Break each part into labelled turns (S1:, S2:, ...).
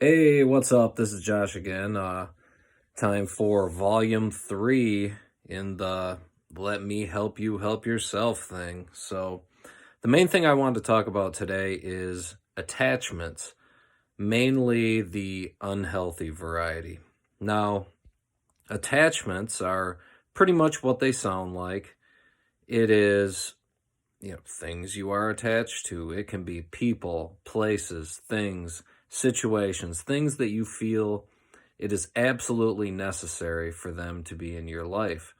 S1: Hey, what's up? This is Josh again. Time for Volume 3 in the Let Me Help You Help Yourself thing. So, the main thing I wanted to talk about today is attachments, mainly the unhealthy variety. Now, attachments are pretty much what they sound like. It is, things you are attached to. It can be people, places, things, situations, things that you feel it is absolutely necessary for them to be in your life.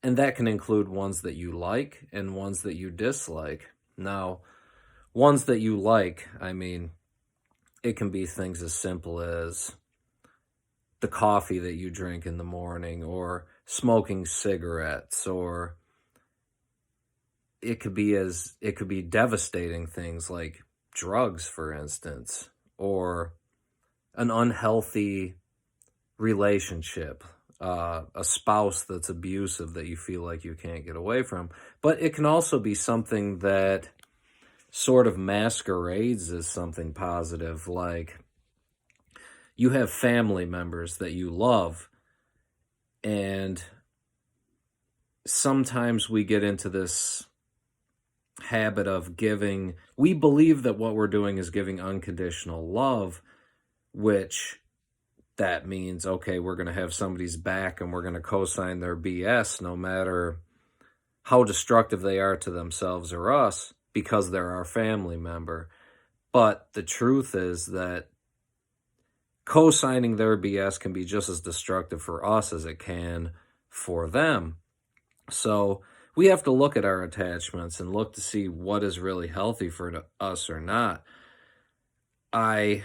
S1: And that can include ones that you like and ones that you dislike. Now, ones that you like, it can be things as simple as the coffee that you drink in the morning, or smoking cigarettes, or it could be devastating things like drugs, for instance, or an unhealthy relationship, a spouse that's abusive that you feel like you can't get away from. But it can also be something that sort of masquerades as something positive, like you have family members that you love, and sometimes we get into this habit of giving, we believe that what we're doing is giving unconditional love, which that means, okay, we're going to have somebody's back and we're going to co-sign their BS no matter how destructive they are to themselves or us, because they're our family member. But the truth is that co-signing their BS can be just as destructive for us as it can for them. So we have to look at our attachments and look to see what is really healthy for us or not. I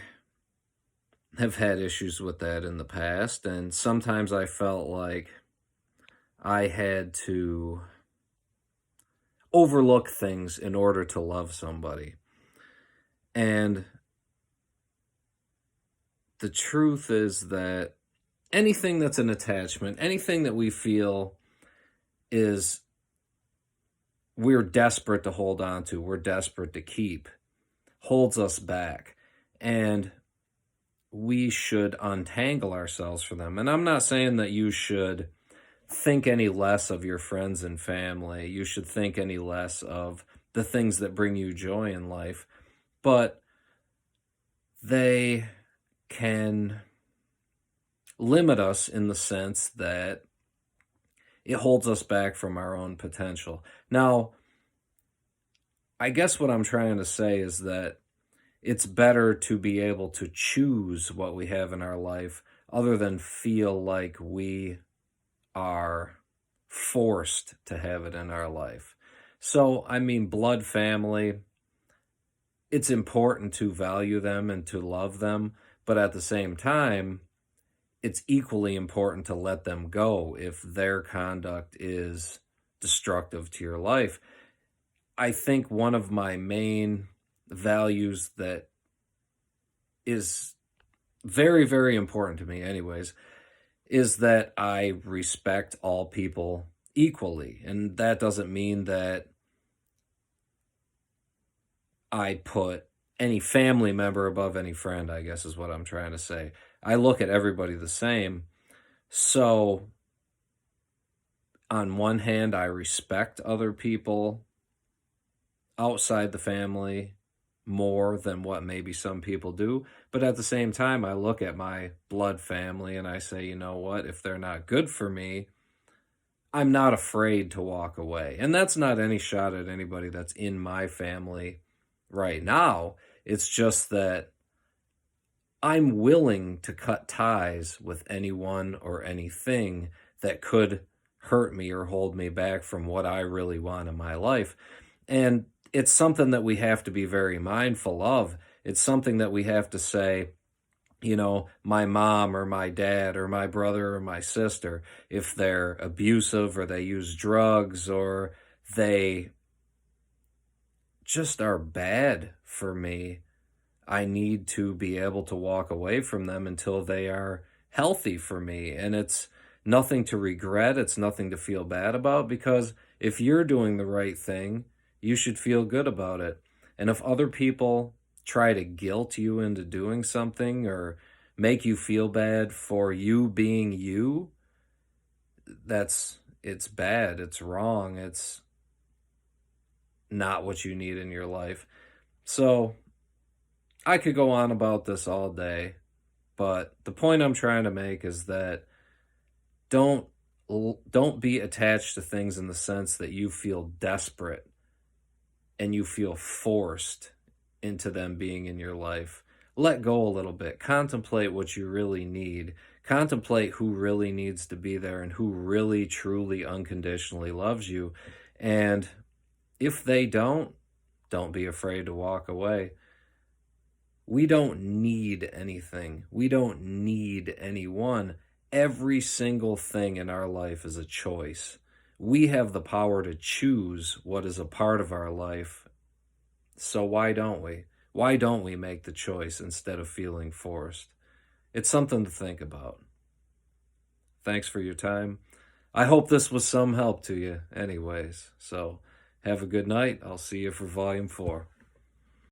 S1: have had issues with that in the past, and sometimes I felt like I had to overlook things in order to love somebody. And the truth is that anything that's an attachment, anything that we feel is we're desperate to hold on to, we're desperate to keep, holds us back. And we should untangle ourselves from them. And I'm not saying that you should think any less of your friends and family. You should think any less of the things that bring you joy in life. But they can limit us in the sense that it holds us back from our own potential. Now, I guess what I'm trying to say is that it's better to be able to choose what we have in our life other than feel like we are forced to have it in our life. So, blood family, it's important to value them and to love them, but at the same time, it's equally important to let them go if their conduct is destructive to your life. I think one of my main values that is very, very important to me anyways, is that I respect all people equally. And that doesn't mean that I put any family member above any friend, I guess is what I'm trying to say. I look at everybody the same. So on one hand, I respect other people outside the family more than what maybe some people do. But at the same time, I look at my blood family and I say, you know what, if they're not good for me, I'm not afraid to walk away. And that's not any shot at anybody that's in my family right now. It's just that I'm willing to cut ties with anyone or anything that could hurt me or hold me back from what I really want in my life. And it's something that we have to be very mindful of. It's something that we have to say, my mom or my dad or my brother or my sister, if they're abusive or they use drugs or they just are bad for me, I need to be able to walk away from them until they are healthy for me. And it's nothing to regret. It's nothing to feel bad about, because if you're doing the right thing, you should feel good about it. And if other people try to guilt you into doing something or make you feel bad for you being you, it's bad, it's wrong, it's not what you need in your life. So, I could go on about this all day, but the point I'm trying to make is that don't don't be attached to things in the sense that you feel desperate and you feel forced into them being in your life. Let go a little bit. Contemplate what you really need. Contemplate who really needs to be there and who really, truly, unconditionally loves you. And if they don't be afraid to walk away. We don't need anything. We don't need anyone. Every single thing in our life is a choice. We have the power to choose what is a part of our life. So why don't we? Why don't we make the choice instead of feeling forced? It's something to think about. Thanks for your time. I hope this was some help to you anyways. So have a good night. I'll see you for volume 4.